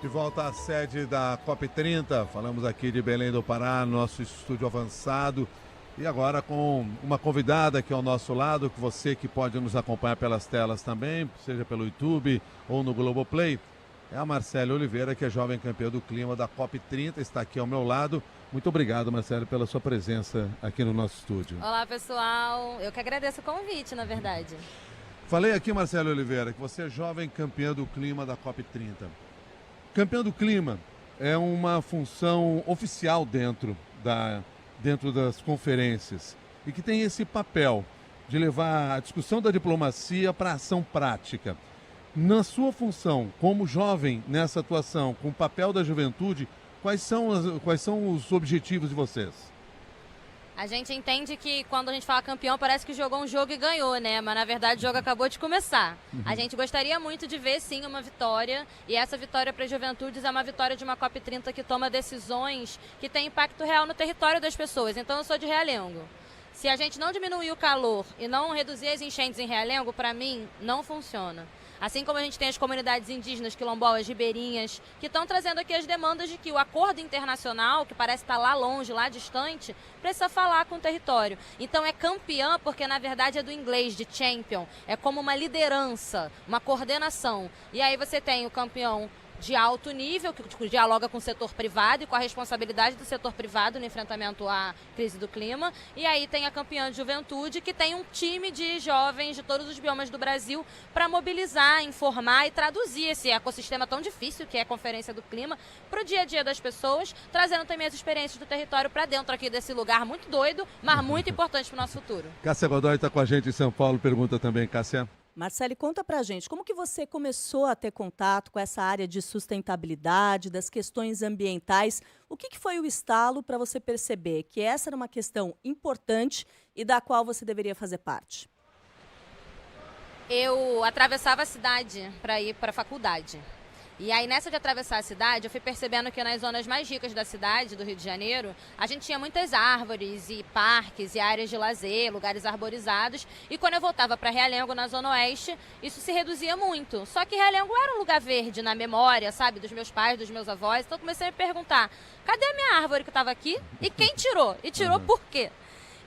De volta à sede da COP30, falamos aqui de Belém do Pará, nosso estúdio avançado. E agora com uma convidada aqui ao nosso lado, que você que pode nos acompanhar pelas telas também, seja pelo YouTube ou no Globoplay, é a Marcele Oliveira, que é jovem campeã do clima da COP30, está aqui ao meu lado. Muito obrigado, Marcele, pela sua presença aqui no nosso estúdio. Olá, pessoal. Eu que agradeço o convite, na verdade. Falei aqui, Marcele Oliveira, que você é jovem campeã do clima da COP30. Campeão do clima é uma função oficial dentro das conferências e que tem esse papel de levar a discussão da diplomacia para a ação prática. Na sua função como jovem nessa atuação, com o papel da juventude, quais são os objetivos de vocês? A gente entende que quando a gente fala campeão parece que jogou um jogo e ganhou, né? Mas na verdade o jogo acabou de começar. A gente gostaria muito de ver sim uma vitória, e essa vitória para as juventudes é uma vitória de uma COP30 que toma decisões que têm impacto real no território das pessoas. Então eu sou de Realengo. Se a gente não diminuir o calor e não reduzir as enchentes em Realengo, para mim não funciona. Assim como a gente tem as comunidades indígenas, quilombolas, ribeirinhas, que estão trazendo aqui as demandas de que o acordo internacional, que parece estar lá longe, lá distante, precisa falar com o território. Então é campeã porque, na verdade, é do inglês, de champion. É como uma liderança, uma coordenação. E aí você tem o campeão de alto nível, que dialoga com o setor privado e com a responsabilidade do setor privado no enfrentamento à crise do clima. E aí tem a campeã de juventude, que tem um time de jovens de todos os biomas do Brasil para mobilizar, informar e traduzir esse ecossistema tão difícil que é a Conferência do Clima para o dia a dia das pessoas, trazendo também as experiências do território para dentro aqui desse lugar muito doido, mas muito importante para o nosso futuro. Cássia Godoy está com a gente em São Paulo, pergunta também, Cássia. Marcele, conta pra gente, como que você começou a ter contato com essa área de sustentabilidade, das questões ambientais? O que foi o estalo para você perceber que essa era uma questão importante e da qual você deveria fazer parte? Eu atravessava a cidade para ir para a faculdade. E aí, nessa de atravessar a cidade, eu fui percebendo que nas zonas mais ricas da cidade, do Rio de Janeiro, a gente tinha muitas árvores e parques e áreas de lazer, lugares arborizados. E quando eu voltava para Realengo, na Zona Oeste, isso se reduzia muito. Só que Realengo era um lugar verde na memória, sabe, dos meus pais, dos meus avós. Então eu comecei a me perguntar, cadê a minha árvore que estava aqui? E quem tirou? E tirou por quê?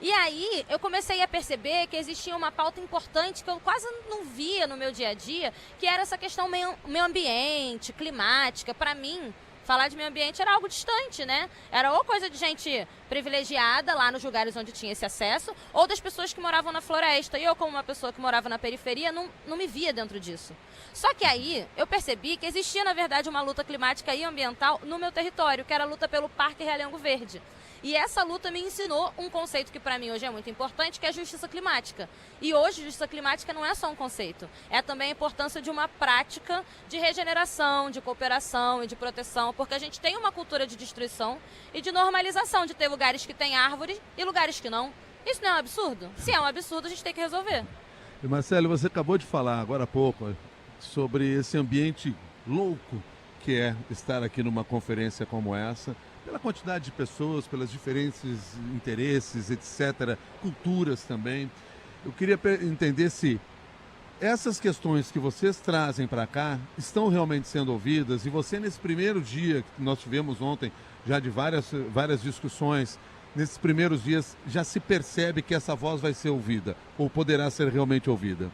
E aí eu comecei a perceber que existia uma pauta importante que eu quase não via no meu dia a dia, que era essa questão meio ambiente, climática. Para mim, falar de meio ambiente era algo distante, né? Era ou coisa de gente privilegiada lá nos lugares onde tinha esse acesso, ou das pessoas que moravam na floresta. E eu, como uma pessoa que morava na periferia, não me via dentro disso. Só que aí eu percebi que existia, na verdade, uma luta climática e ambiental no meu território, que era a luta pelo Parque Realengo Verde. E essa luta me ensinou um conceito que para mim hoje é muito importante, que é a justiça climática. E hoje justiça climática não é só um conceito, é também a importância de uma prática de regeneração, de cooperação e de proteção, porque a gente tem uma cultura de destruição e de normalização de ter lugares que têm árvores e lugares que não. Isso não é um absurdo? Se é um absurdo, a gente tem que resolver. E Marcelo, você acabou de falar agora há pouco sobre esse ambiente louco que é estar aqui numa conferência como essa, pela quantidade de pessoas, pelas diferentes interesses, etc., culturas também. Eu queria entender se essas questões que vocês trazem para cá estão realmente sendo ouvidas, e você, nesse primeiro dia que nós tivemos ontem, já de várias discussões, nesses primeiros dias já se percebe que essa voz vai ser ouvida, ou poderá ser realmente ouvida?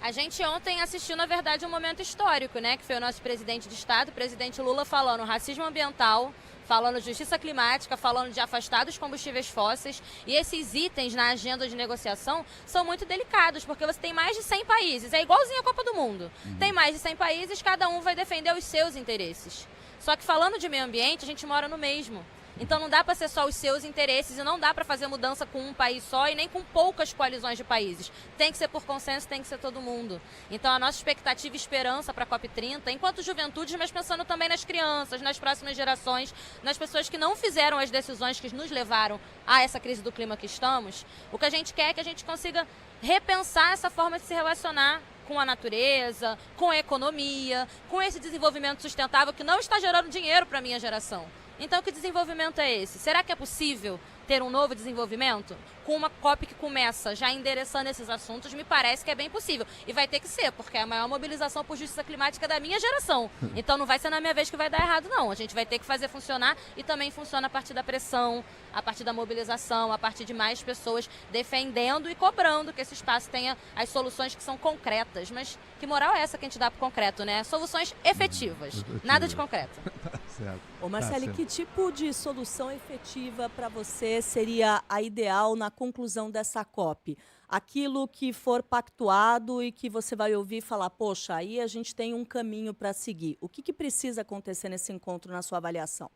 A gente ontem assistiu, na verdade, um momento histórico, né? Que foi o nosso presidente de Estado, o presidente Lula, falando racismo ambiental, falando justiça climática, falando de afastar dos combustíveis fósseis. E esses itens na agenda de negociação são muito delicados, porque você tem mais de 100 países. É igualzinho a Copa do Mundo. Tem mais de 100 países, cada um vai defender os seus interesses. Só que falando de meio ambiente, a gente mora no mesmo. Então não dá para ser só os seus interesses e não dá para fazer mudança com um país só e nem com poucas coalizões de países. Tem que ser por consenso, tem que ser todo mundo. Então a nossa expectativa e esperança para a COP30, enquanto juventude, mas pensando também nas crianças, nas próximas gerações, nas pessoas que não fizeram as decisões que nos levaram a essa crise do clima que estamos, o que a gente quer é que a gente consiga repensar essa forma de se relacionar com a natureza, com a economia, com esse desenvolvimento sustentável que não está gerando dinheiro para a minha geração. Então, que desenvolvimento é esse? Será que é possível ter um novo desenvolvimento com uma COP que começa já endereçando esses assuntos, me parece que é bem possível. E vai ter que ser, porque é a maior mobilização por justiça climática da minha geração. Então não vai ser na minha vez que vai dar errado, não. A gente vai ter que fazer funcionar e também funciona a partir da pressão, a partir da mobilização, a partir de mais pessoas defendendo e cobrando que esse espaço tenha as soluções que são concretas. Mas que moral é essa que a gente dá pro concreto, né? Soluções efetivas, nada de concreto. Tá certo. Ô Marcele, certo. que tipo de solução efetiva para você seria a ideal na conclusão dessa COP? Aquilo que for pactuado e que você vai ouvir falar, poxa, aí a gente tem um caminho para seguir. O que precisa acontecer nesse encontro na sua avaliação?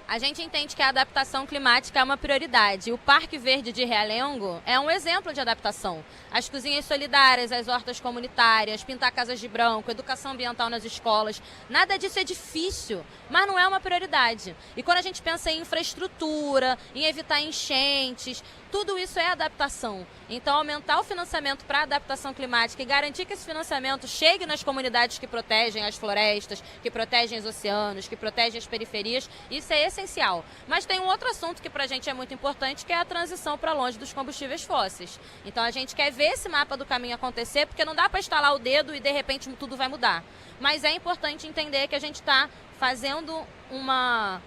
A gente entende que a adaptação climática é uma prioridade. O Parque Verde de Realengo é um exemplo de adaptação. As cozinhas solidárias, as hortas comunitárias, pintar casas de branco, educação ambiental nas escolas, nada disso é difícil, mas não é uma prioridade. E quando a gente pensa em infraestrutura, em evitar enchentes, tudo isso é adaptação. Então, aumentar o financiamento para a adaptação climática e garantir que esse financiamento chegue nas comunidades que protegem as florestas, que protegem os oceanos, que protegem as periferias, isso é essencial. Mas tem um outro assunto que para a gente é muito importante, que é a transição para longe dos combustíveis fósseis. Então, a gente quer ver esse mapa do caminho acontecer, porque não dá para estalar o dedo e, de repente, tudo vai mudar. Mas é importante entender que a gente está fazendo uma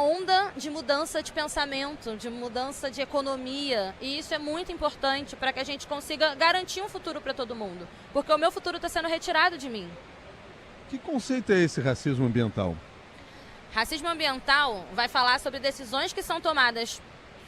onda de mudança de pensamento, de mudança de economia. E isso é muito importante para que a gente consiga garantir um futuro para todo mundo. Porque o meu futuro está sendo retirado de mim. Que conceito é esse racismo ambiental? Racismo ambiental vai falar sobre decisões que são tomadas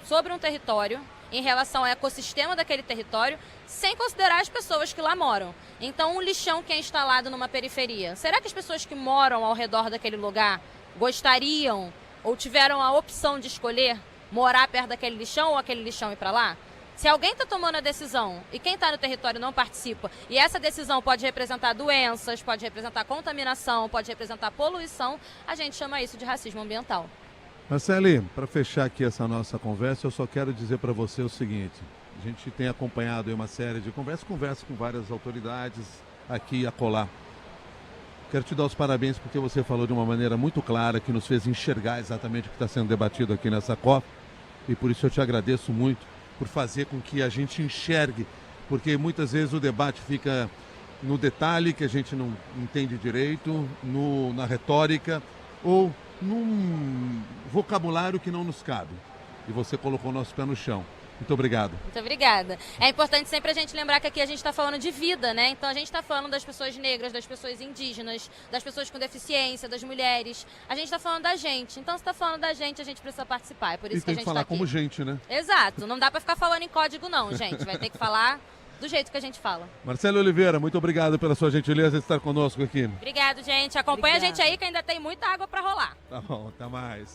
sobre um território, em relação ao ecossistema daquele território, sem considerar as pessoas que lá moram. Então, um lixão que é instalado numa periferia, será que as pessoas que moram ao redor daquele lugar gostariam ou tiveram a opção de escolher morar perto daquele lixão ou aquele lixão ir para lá? Se alguém está tomando a decisão e quem está no território não participa, e essa decisão pode representar doenças, pode representar contaminação, pode representar poluição, a gente chama isso de racismo ambiental. Marcele, para fechar aqui essa nossa conversa, eu só quero dizer para você o seguinte. A gente tem acompanhado aí uma série de conversas com várias autoridades aqui e acolá. Quero te dar os parabéns porque você falou de uma maneira muito clara que nos fez enxergar exatamente o que está sendo debatido aqui nessa COP. E por isso eu te agradeço muito por fazer com que a gente enxergue, porque muitas vezes o debate fica no detalhe que a gente não entende direito, na retórica ou num vocabulário que não nos cabe. E você colocou o nosso pé no chão. Muito obrigado. Muito obrigada. É importante sempre a gente lembrar que aqui a gente está falando de vida, né? Então a gente está falando das pessoas negras, das pessoas indígenas, das pessoas com deficiência, das mulheres. A gente está falando da gente. Então se está falando da gente, a gente precisa participar. É por isso E que a tem que gente falar está aqui. como gente, né? Exato. Não dá para ficar falando em código não, gente. Vai ter que falar do jeito que a gente fala. Marcele Oliveira, muito obrigado pela sua gentileza de estar conosco aqui. Obrigado, gente. Acompanha Obrigada. a gente aí que ainda tem muita água para rolar. Tá bom, até mais.